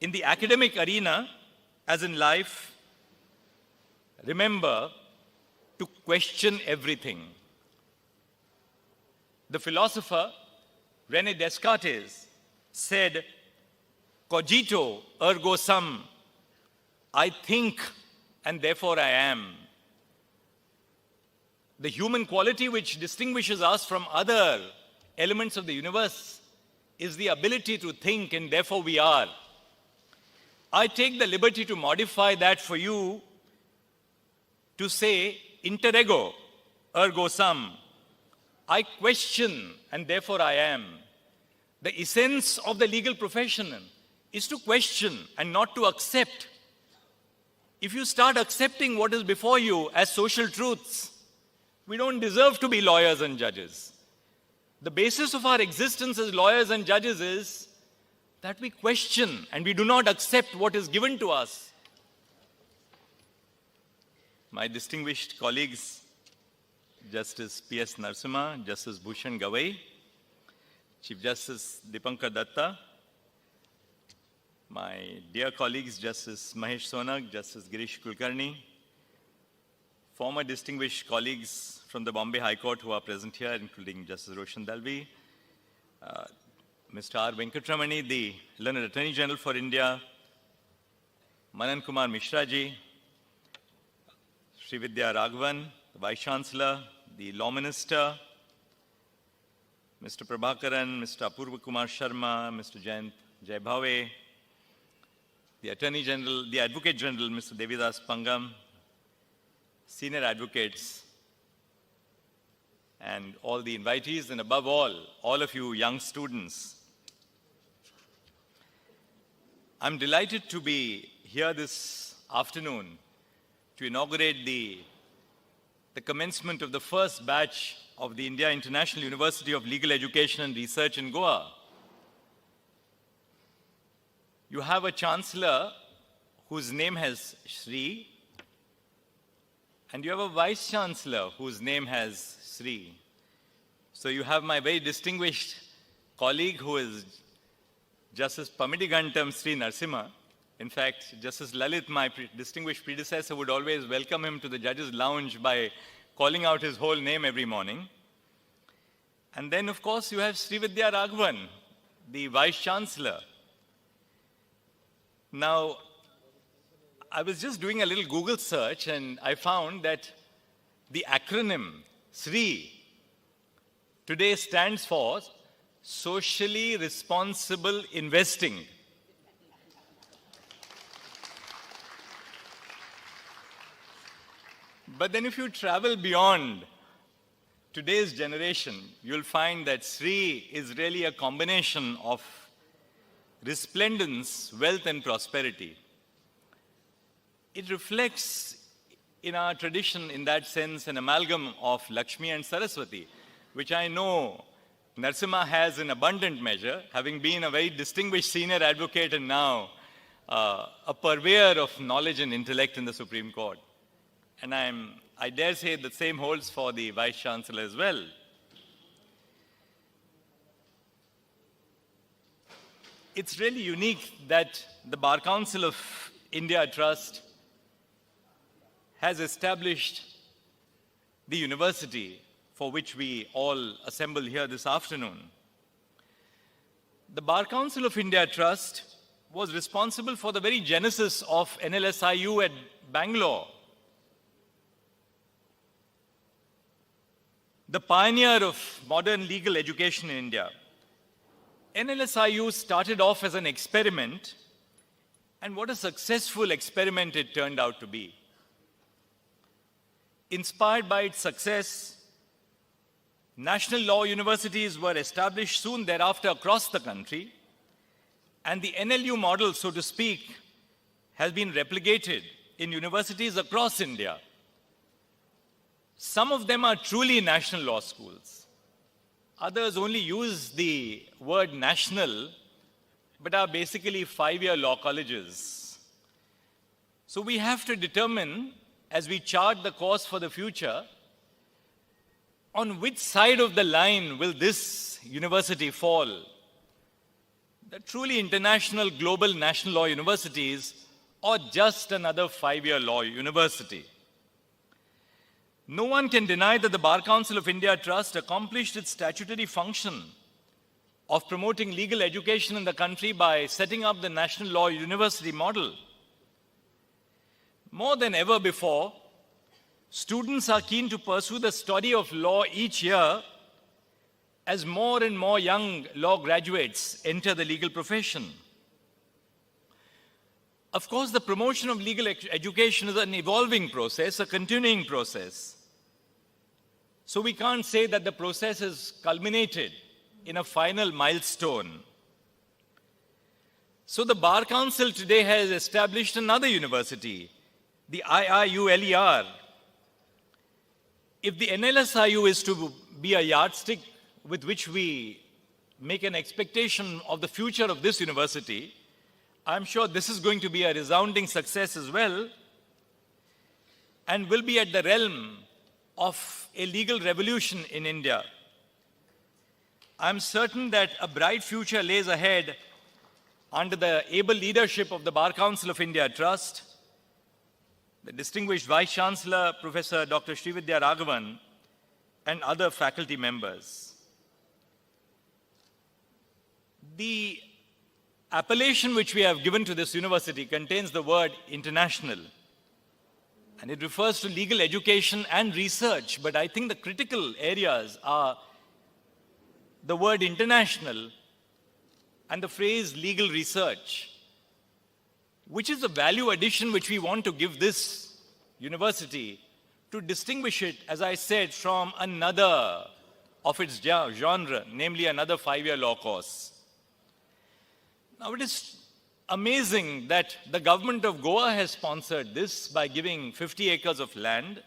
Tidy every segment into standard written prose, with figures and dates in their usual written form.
In the academic arena, as in life, remember to question everything. The philosopher René Descartes said, "Cogito ergo sum," I think and therefore I am. The human quality which distinguishes us from other elements of the universe is the ability to think, and therefore we are. I take the liberty to modify that for you to say, inter ego, ergo sum. I question, and therefore I am. The essence of the legal profession is to question and not to accept. If you start accepting what is before you as social truths, we don't deserve to be lawyers and judges. The basis of our existence as lawyers and judges is that we question and we do not accept what is given to us. My distinguished colleagues, Justice P.S. Narasimha, Justice Bhushan Gavai, Chief Justice Dipankar Datta, my dear colleagues, Justice Mahesh Sonak, Justice Girish Kulkarni, former distinguished colleagues from the Bombay High Court who are present here, including Justice Roshan Dalvi, Mr. R. Venkatramani, the Learned Attorney General for India, Manan Kumar Mishra ji, Srividya Raghavan, the Vice Chancellor, the Law Minister, Mr. Prabhakaran, Mr. Apurva Kumar Sharma, Mr. Jayant Jaibhave, the Attorney General, the Advocate General, Mr. Devidas Pangam, senior advocates, and all the invitees, and above all of you young students. I'm delighted to be here this afternoon to inaugurate the commencement of the first batch of the India International University of Legal Education and Research in Goa. You have a chancellor whose name has Shri, and you have a vice chancellor whose name has Sri. So you have my very distinguished colleague who is Justice Pamidigantam Sri Narasimha. In fact, Justice Lalit, my distinguished predecessor, would always welcome him to the judges' lounge by calling out his whole name every morning. And then, of course, you have Srividya Raghavan, the Vice Chancellor. Now, I was just doing a little Google search and I found that the acronym SRI today stands for Socially Responsible Investing. But then if you travel beyond today's generation, you'll find that SRI is really a combination of resplendence, wealth, and prosperity. It reflects in our tradition, in that sense, an amalgam of Lakshmi and Saraswati, which I know Narasimha has in abundant measure, having been a very distinguished senior advocate and now a purveyor of knowledge and intellect in the Supreme Court. And I dare say the same holds for the Vice Chancellor as well. It's really unique that the Bar Council of India Trust has established the university for which we all assemble here this afternoon. The Bar Council of India Trust was responsible for the very genesis of NLSIU at Bangalore. The pioneer of modern legal education in India. NLSIU started off as an experiment, and what a successful experiment it turned out to be. Inspired by its success, national law universities were established soon thereafter across the country, and the NLU model, so to speak, has been replicated in universities across India. Some of them are truly national law schools. Others only use the word national, but are basically 5-year law colleges. So we have to determine, as we chart the course for the future, on which side of the line will this university fall? the truly international global national law universities or just another 5-year law university. No one can deny that the Bar Council of India Trust accomplished its statutory function of promoting legal education in the country by setting up the National Law University model. More than ever before, students are keen to pursue the study of law each year as more and more young law graduates enter the legal profession. Of course, the promotion of legal education is an evolving process, a continuing process. So we can't say that the process has culminated in a final milestone. So the Bar Council today has established another university, the IIULER. If the NLSIU is to be a yardstick with which we make an expectation of the future of this university, I'm sure this is going to be a resounding success as well, and will be at the realm of a legal revolution in India. I'm certain that a bright future lays ahead under the able leadership of the Bar Council of India Trust, the distinguished Vice Chancellor, Professor Dr. Srividya Raghavan, and other faculty members. The appellation which we have given to this university contains the word international, and it refers to legal education and research, but I think the critical areas are the word international and the phrase legal research, which is a value addition which we want to give this university to distinguish it, as I said, from another of its genre, namely another 5-year law course. Now, it is amazing that the government of Goa has sponsored this by giving 50 acres of land.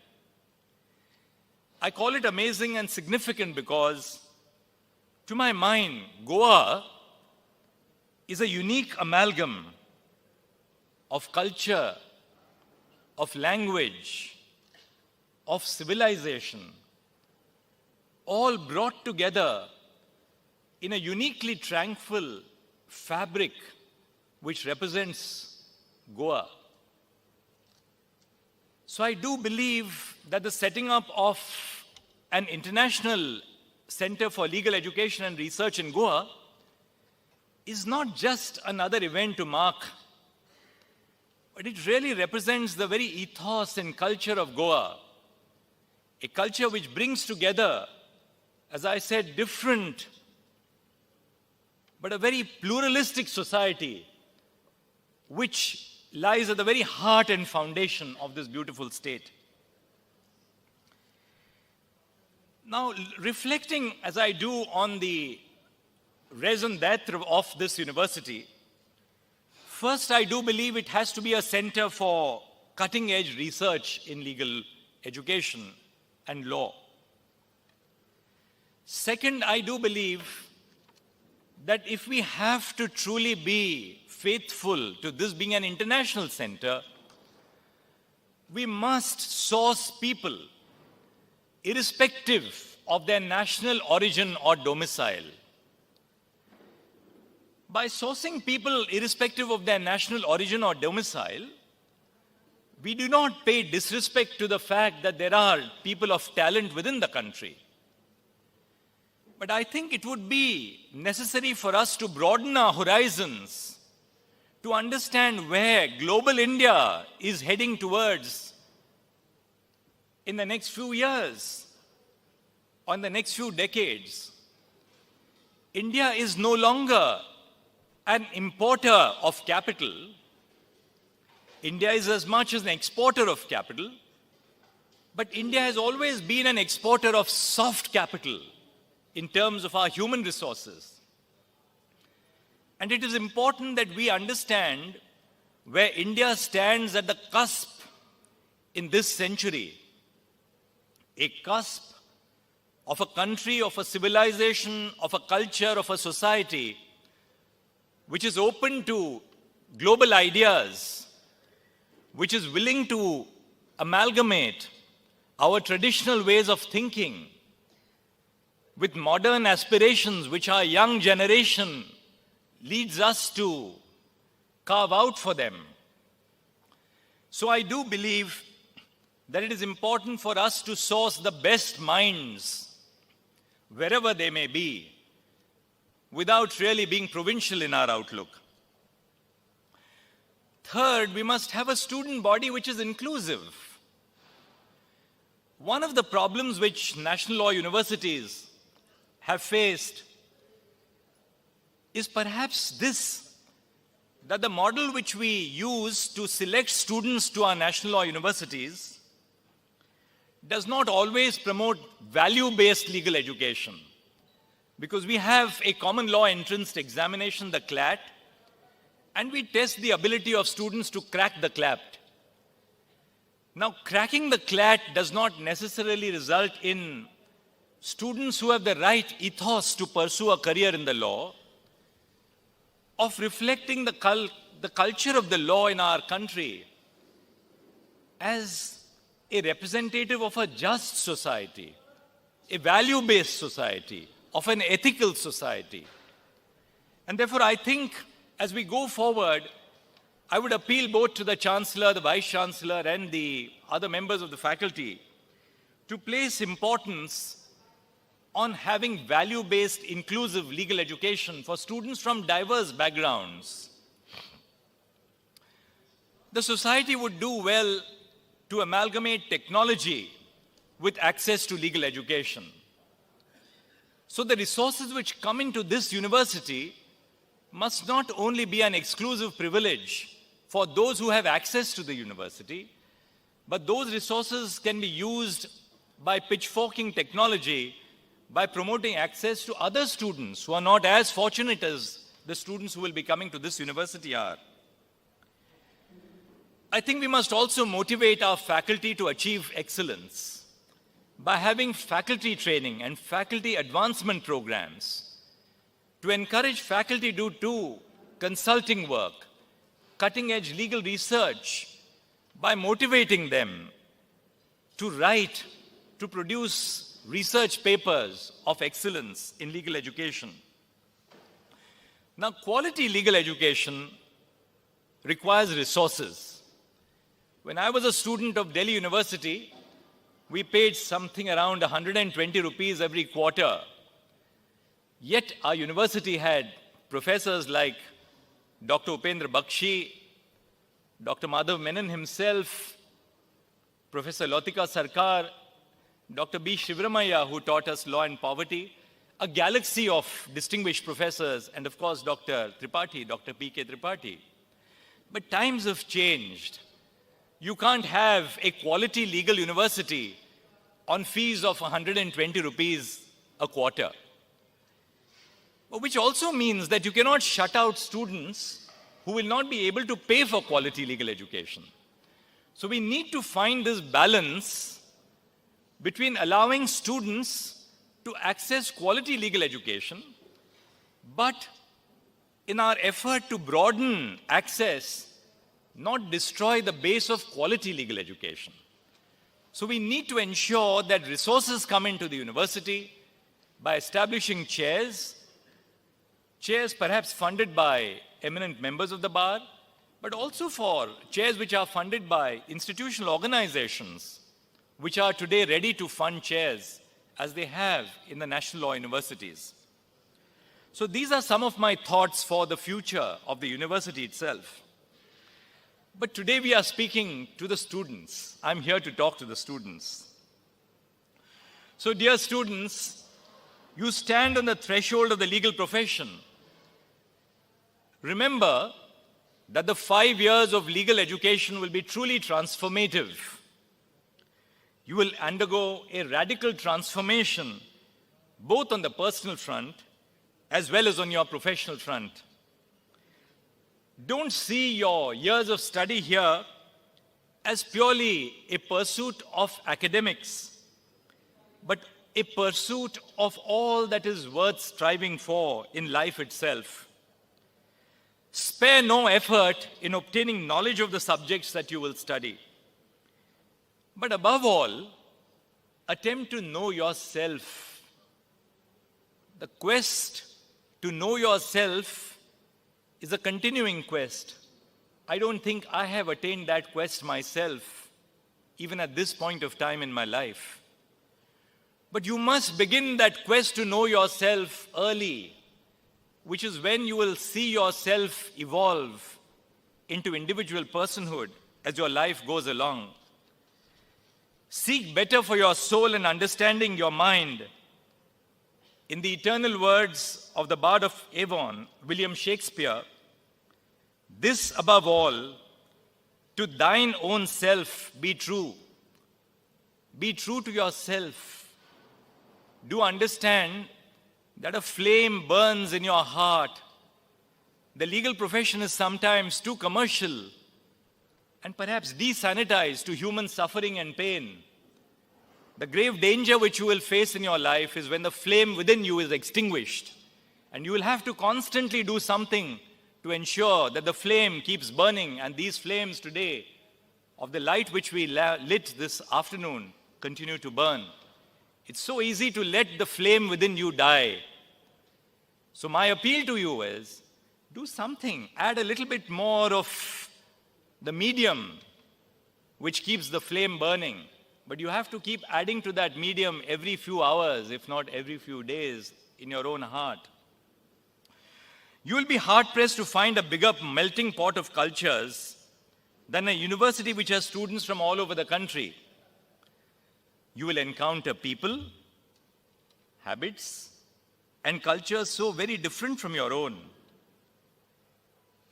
I call it amazing and significant because, to my mind, Goa is a unique amalgam of culture, of language, of civilization, all brought together in a uniquely tranquil fabric which represents Goa. So I do believe that the setting up of an international Center for Legal Education and Research in Goa is not just another event to mark, but it really represents the very ethos and culture of Goa, a culture which brings together, as I said, different, but a very pluralistic society, which lies at the very heart and foundation of this beautiful state. Now, reflecting as I do on the raison d'etre of this university, first, I do believe it has to be a center for cutting-edge research in legal education and law. Second, I do believe that if we have to truly be faithful to this being an international center, we must source people irrespective of their national origin or domicile. By sourcing people irrespective of their national origin or domicile, we do not pay disrespect to the fact that there are people of talent within the country. But I think it would be necessary for us to broaden our horizons to understand where global India is heading towards in the next few years or in the next few decades. India is no longer an importer of capital. India is as much as an exporter of capital, but India has always been an exporter of soft capital in terms of our human resources. And it is important that we understand where India stands at the cusp in this century, a cusp of a country, of a civilization, of a culture, of a society which is open to global ideas, which is willing to amalgamate our traditional ways of thinking with modern aspirations which our young generation leads us to carve out for them. So I do believe that it is important for us to source the best minds, wherever they may be, without really being provincial in our outlook. Third, we must have a student body which is inclusive. One of the problems which national law universities have faced is perhaps this, that the model which we use to select students to our national law universities does not always promote value-based legal education. Because we have a common law entrance examination, the CLAT, and we test the ability of students to crack the CLAT. Now, cracking the CLAT does not necessarily result in students who have the right ethos to pursue a career in the law, of reflecting the culture of the law in our country as a representative of a just society, a value-based society, of an ethical society. And therefore, I think as we go forward, I would appeal both to the Chancellor, the Vice Chancellor, and the other members of the faculty to place importance on having value-based, inclusive legal education for students from diverse backgrounds. The society would do well to amalgamate technology with access to legal education. So the resources which come into this university must not only be an exclusive privilege for those who have access to the university, but those resources can be used by pitchforking technology, by promoting access to other students who are not as fortunate as the students who will be coming to this university are. I think we must also motivate our faculty to achieve excellence by having faculty training and faculty advancement programs, to encourage faculty to do consulting work, cutting-edge legal research, by motivating them to write, to produce research papers of excellence in legal education. Now, quality legal education requires resources. When I was a student of Delhi University, we paid something around 120 rupees every quarter. Yet our university had professors like Dr. Upendra Bakshi, Dr. Madhav Menon himself, Professor Lautika Sarkar, Dr. B. Shivramaya, who taught us law and poverty, a galaxy of distinguished professors, and of course Dr. Tripathi, Dr. P.K. Tripathi. But times have changed. You can't have a quality legal university on fees of 120 rupees a quarter. Which also means that you cannot shut out students who will not be able to pay for quality legal education. So we need to find this balance between allowing students to access quality legal education, but in our effort to broaden access, not destroy the base of quality legal education. So we need to ensure that resources come into the university by establishing chairs perhaps funded by eminent members of the bar, but also for chairs which are funded by institutional organizations, which are today ready to fund chairs as they have in the national law universities. So these are some of my thoughts for the future of the university itself. But today we are speaking to the students. I'm here to talk to the students. So dear students, you stand on the threshold of the legal profession. Remember that the 5 years of legal education will be truly transformative. You will undergo a radical transformation, both on the personal front as well as on your professional front. Don't see your years of study here as purely a pursuit of academics, but a pursuit of all that is worth striving for in life itself. Spare no effort in obtaining knowledge of the subjects that you will study. But above all, attempt to know yourself. The quest to know yourself is a continuing quest. I don't think I have attained that quest myself, even at this point of time in my life. But you must begin that quest to know yourself early, which is when you will see yourself evolve into individual personhood as your life goes along. Seek better for your soul and understanding your mind. In the eternal words of the Bard of Avon, William Shakespeare, this above all, to thine own self be true. Be true to yourself. Do understand that a flame burns in your heart. The legal profession is sometimes too commercial and perhaps desanitized to human suffering and pain. The grave danger which you will face in your life is when the flame within you is extinguished, and you will have to constantly do something to ensure that the flame keeps burning, and these flames today of the light which we lit this afternoon continue to burn. It's so easy to let the flame within you die. So my appeal to you is, do something, add a little bit more of the medium which keeps the flame burning. But you have to keep adding to that medium every few hours, if not every few days, in your own heart. You will be hard-pressed to find a bigger melting pot of cultures than a university which has students from all over the country. You will encounter people, habits, and cultures so very different from your own.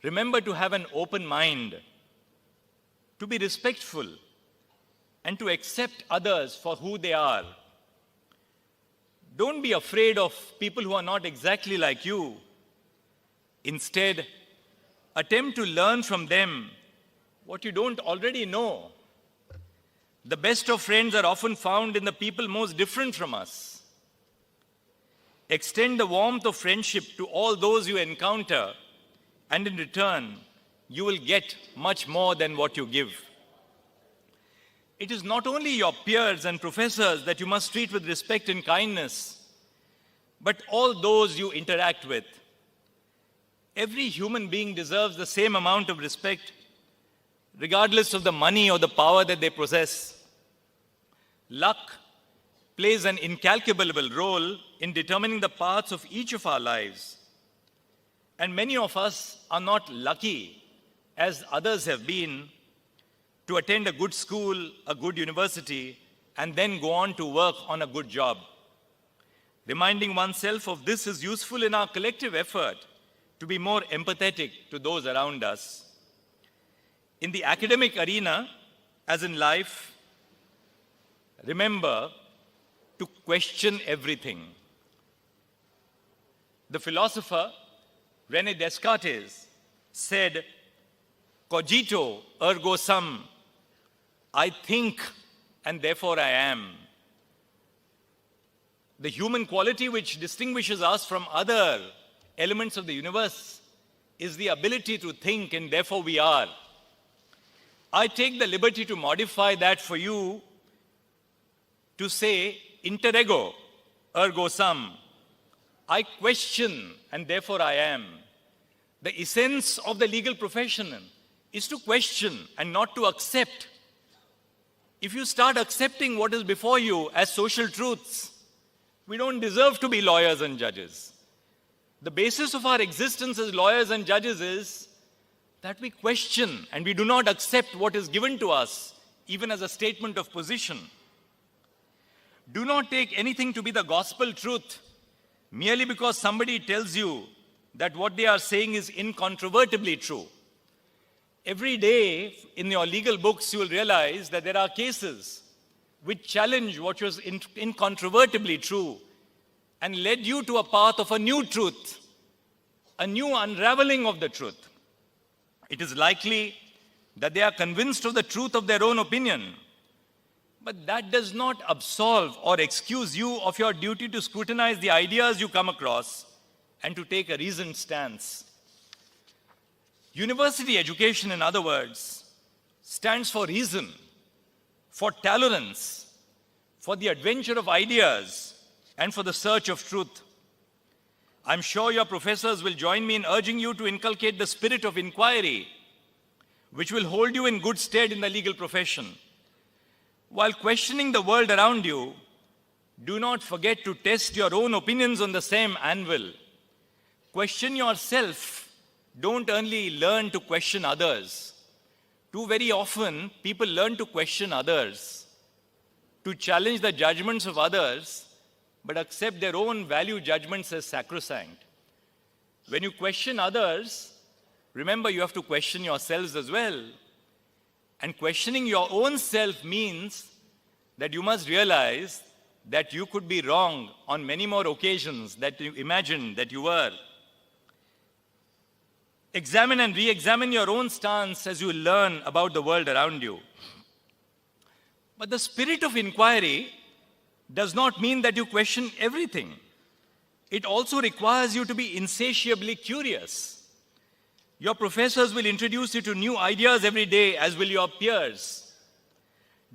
Remember to have an open mind, to be respectful, and to accept others for who they are. Don't be afraid of people who are not exactly like you. Instead, attempt to learn from them what you don't already know. The best of friends are often found in the people most different from us. Extend the warmth of friendship to all those you encounter, and in return, you will get much more than what you give. It is not only your peers and professors that you must treat with respect and kindness, but all those you interact with. Every human being deserves the same amount of respect, regardless of the money or the power that they possess. Luck plays an incalculable role in determining the paths of each of our lives. And many of us are not lucky, as others have been, to attend a good school, a good university, and then go on to work on a good job. Reminding oneself of this is useful in our collective effort to be more empathetic to those around us. In the academic arena, as in life, remember to question everything. The philosopher René Descartes said, "Cogito ergo sum," I think and therefore I am. The human quality which distinguishes us from other elements of the universe is the ability to think, and therefore we are. I take the liberty to modify that for you to say, inter ego ergo sum. I question and therefore I am. The essence of the legal profession is to question and not to accept. If you start accepting what is before you as social truths, we don't deserve to be lawyers and judges. The basis of our existence as lawyers and judges is that we question and we do not accept what is given to us, even as a statement of position. Do not take anything to be the gospel truth merely because somebody tells you that what they are saying is incontrovertibly true. Every day in your legal books, you will realize that there are cases which challenge what was incontrovertibly true and led you to a path of a new truth, a new unraveling of the truth. It is likely that they are convinced of the truth of their own opinion, but that does not absolve or excuse you of your duty to scrutinize the ideas you come across and to take a reasoned stance. University education, in other words, stands for reason, for tolerance, for the adventure of ideas, and for the search of truth. I'm sure your professors will join me in urging you to inculcate the spirit of inquiry, which will hold you in good stead in the legal profession. While questioning the world around you, do not forget to test your own opinions on the same anvil. Question yourself. Don't only learn to question others. Too very often, people learn to question others, to challenge the judgments of others, but accept their own value judgments as sacrosanct. When you question others, remember you have to question yourselves as well. And questioning your own self means that you must realize that you could be wrong on many more occasions that you imagined that you were. Examine and re-examine your own stance as you learn about the world around you. But the spirit of inquiry does not mean that you question everything. It also requires you to be insatiably curious. Your professors will introduce you to new ideas every day, as will your peers.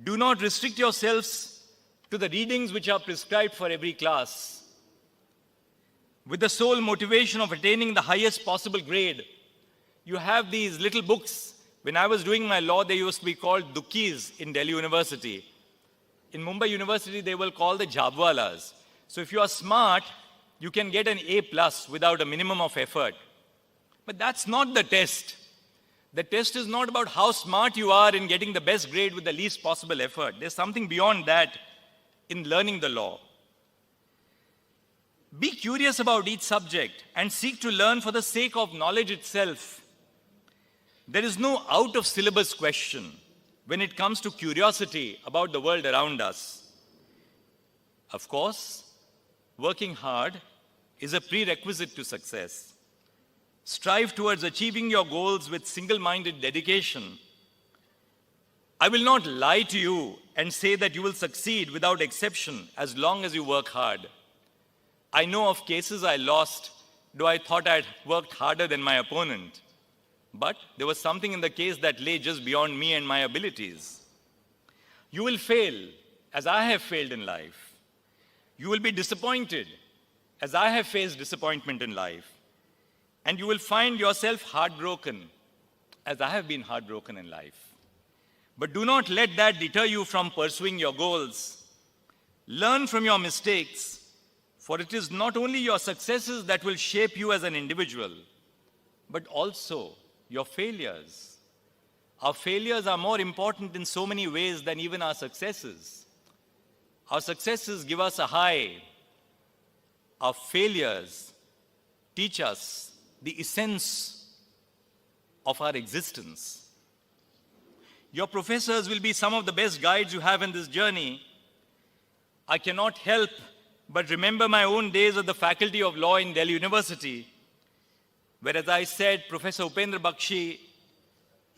Do not restrict yourselves to the readings which are prescribed for every class. With the sole motivation of attaining the highest possible grade, you have these little books. When I was doing my law, they used to be called Dukkis in Delhi University. In Mumbai University, they will call the Jhabwalas. So if you are smart, you can get an A+ without a minimum of effort. But that's not the test. The test is not about how smart you are in getting the best grade with the least possible effort. There's something beyond that in learning the law. Be curious about each subject and seek to learn for the sake of knowledge itself. There is no out-of-syllabus question when it comes to curiosity about the world around us. Of course, working hard is a prerequisite to success. Strive towards achieving your goals with single-minded dedication. I will not lie to you and say that you will succeed without exception as long as you work hard. I know of cases I lost, though I thought I'd worked harder than my opponent. But there was something in the case that lay just beyond me and my abilities. You will fail, as I have failed in life. You will be disappointed, as I have faced disappointment in life. And you will find yourself heartbroken, as I have been heartbroken in life. But do not let that deter you from pursuing your goals. Learn from your mistakes, for it is not only your successes that will shape you as an individual, but also your failures. Our failures are more important in so many ways than even our successes. Our successes give us a high. Our failures teach us the essence of our existence. Your professors will be some of the best guides you have in this journey. I cannot help but remember my own days at the Faculty of Law in Delhi University, where, as I said, Professor Upendra Bakshi,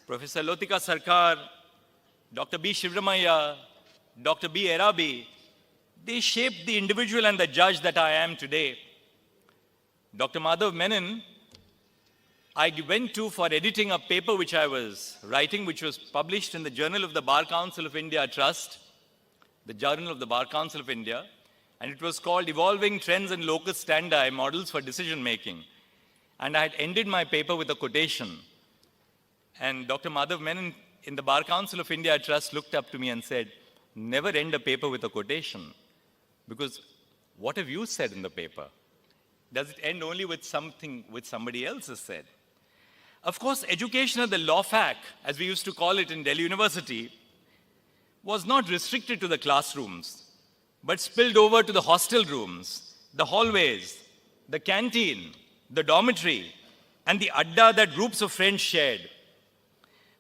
Professor Lotika Sarkar, Dr. B. Shivramaya, Dr. B. Erabi, they shaped the individual and the judge that I am today. Dr. Madhav Menon, I went to for editing a paper which I was writing, which was published in the Journal of the Bar Council of India Trust, the Journal of the Bar Council of India, and it was called Evolving Trends and Locus Standi, Models for Decision Making. And I had ended my paper with a quotation. And Dr. Madhav Menon in the Bar Council of India Trust looked up to me and said, never end a paper with a quotation, because what have you said in the paper? Does it end only with something which somebody else has said? Of course, education at the law fac, as we used to call it in Delhi University, was not restricted to the classrooms, but spilled over to the hostel rooms, the hallways, the canteen, the dormitory, and the adda that groups of friends shared.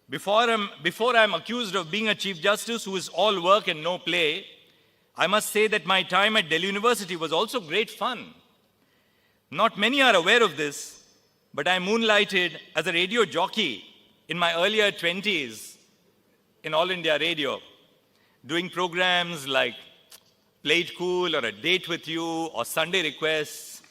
Before I'm accused of being a Chief Justice who is all work and no play, I must say that my time at Delhi University was also great fun. Not many are aware of this, but I moonlighted as a radio jockey in my earlier 20s in All India Radio, doing programs like Play It Cool or A Date With You or Sunday Requests.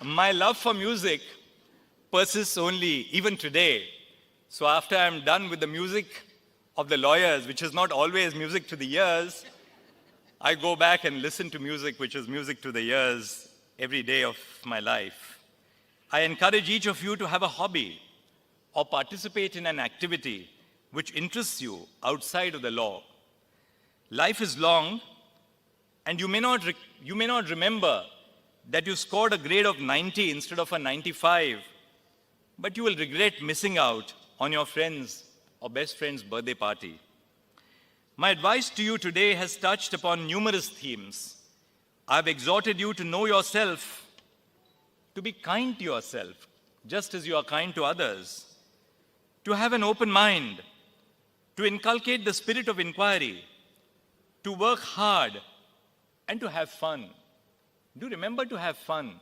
My love for music persists only even today. So after I'm done with the music of the lawyers, which is not always music to the ears, I go back and listen to music which is music to the ears every day of my life. I encourage each of you to have a hobby or participate in an activity which interests you outside of the law. Life is long, and you may not remember that you scored a grade of 90 instead of a 95, but you will regret missing out on your friend's or best friend's birthday party. My advice to you today has touched upon numerous themes. I have exhorted you to know yourself, to be kind to yourself, just as you are kind to others, to have an open mind, to inculcate the spirit of inquiry, to work hard, and to have fun. Do remember to have fun.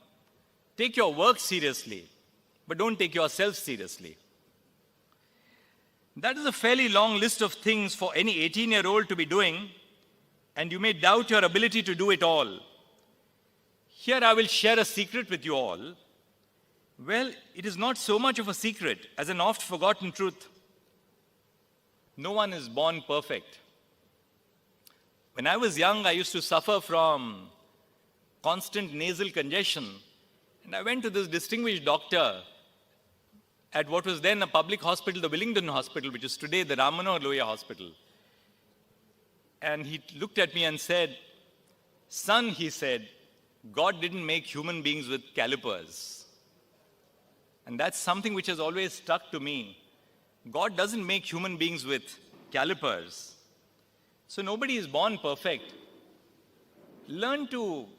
Take your work seriously, but don't take yourself seriously. That is a fairly long list of things for any 18-year-old to be doing, and you may doubt your ability to do it all. Here I will share a secret with you all. Well, it is not so much of a secret as an oft-forgotten truth. No one is born perfect. When I was young, I used to suffer from constant nasal congestion, and I went to this distinguished doctor at what was then a public hospital, the Willingdon Hospital, which is today the Ram Manohar Lohia Hospital. And he looked at me and said, "Son," he said, "God didn't make human beings with calipers." And that's something which has always stuck to me. God doesn't make human beings with calipers. So nobody is born perfect. Learn to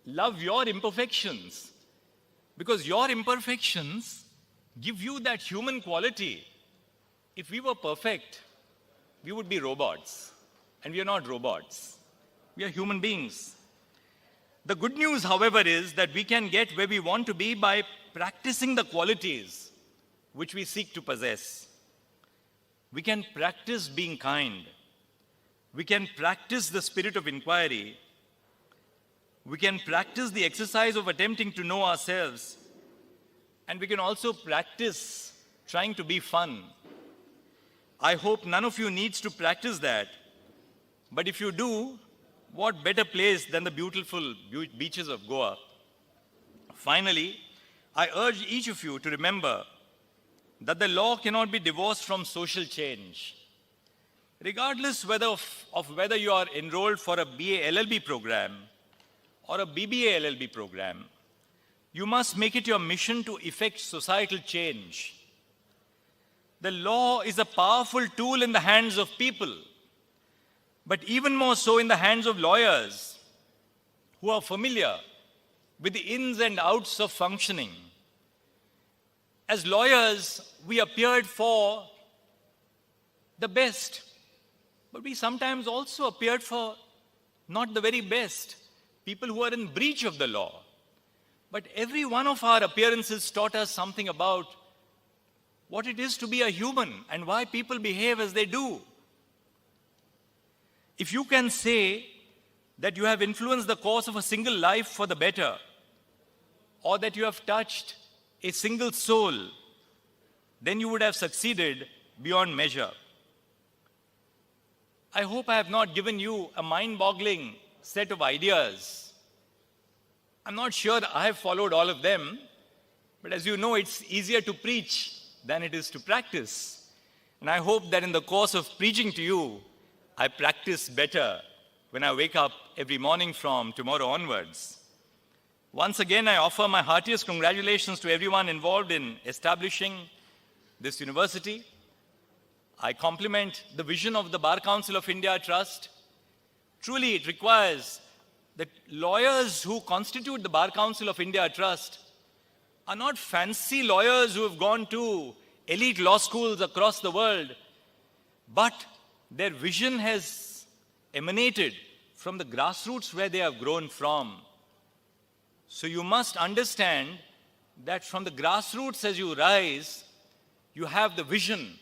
love your imperfections, because your imperfections give you that human quality. If we were perfect, we would be robots. And we are not robots. We are human beings. The good news, however, is that we can get where we want to be by practicing the qualities which we seek to possess. We can practice being kind. We can practice the spirit of inquiry. We can practice the exercise of attempting to know ourselves. And we can also practice trying to be fun. I hope none of you needs to practice that. But if you do, what better place than the beautiful beaches of Goa? Finally, I urge each of you to remember that the law cannot be divorced from social change. Regardless of whether you are enrolled for a BA LLB program or a BBA LLB program, you must make it your mission to effect societal change. The law is a powerful tool in the hands of people, but even more so in the hands of lawyers who are familiar with the ins and outs of functioning. As lawyers, we appeared for the best, but we sometimes also appeared for not the very best, people who are in breach of the law. But every one of our appearances taught us something about what it is to be a human and why people behave as they do. If you can say that you have influenced the course of a single life for the better, or that you have touched a single soul, then you would have succeeded beyond measure. I hope I have not given you a mind-boggling set of ideas. I'm not sure I have followed all of them, but as you know, it's easier to preach than it is to practice. And I hope that in the course of preaching to you, I practice better when I wake up every morning from tomorrow onwards. Once again, I offer my heartiest congratulations to everyone involved in establishing this university. I compliment the vision of the Bar Council of India Trust. Truly, it requires that lawyers who constitute the Bar Council of India Trust are not fancy lawyers who have gone to elite law schools across the world, but their vision has emanated from the grassroots where they have grown from. So you must understand that from the grassroots as you rise, you have the vision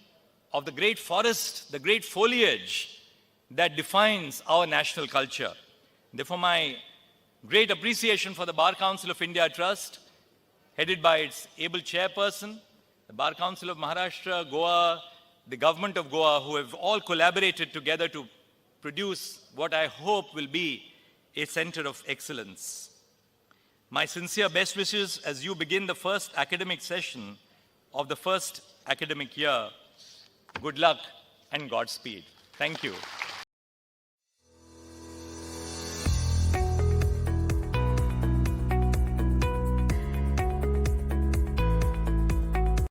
of the great forest, the great foliage that defines our national culture. Therefore, my great appreciation for the Bar Council of India Trust, headed by its able chairperson, the Bar Council of Maharashtra, Goa, the government of Goa, who have all collaborated together to produce what I hope will be a center of excellence. My sincere best wishes as you begin the first academic session of the first academic year. Good luck and Godspeed. Thank you.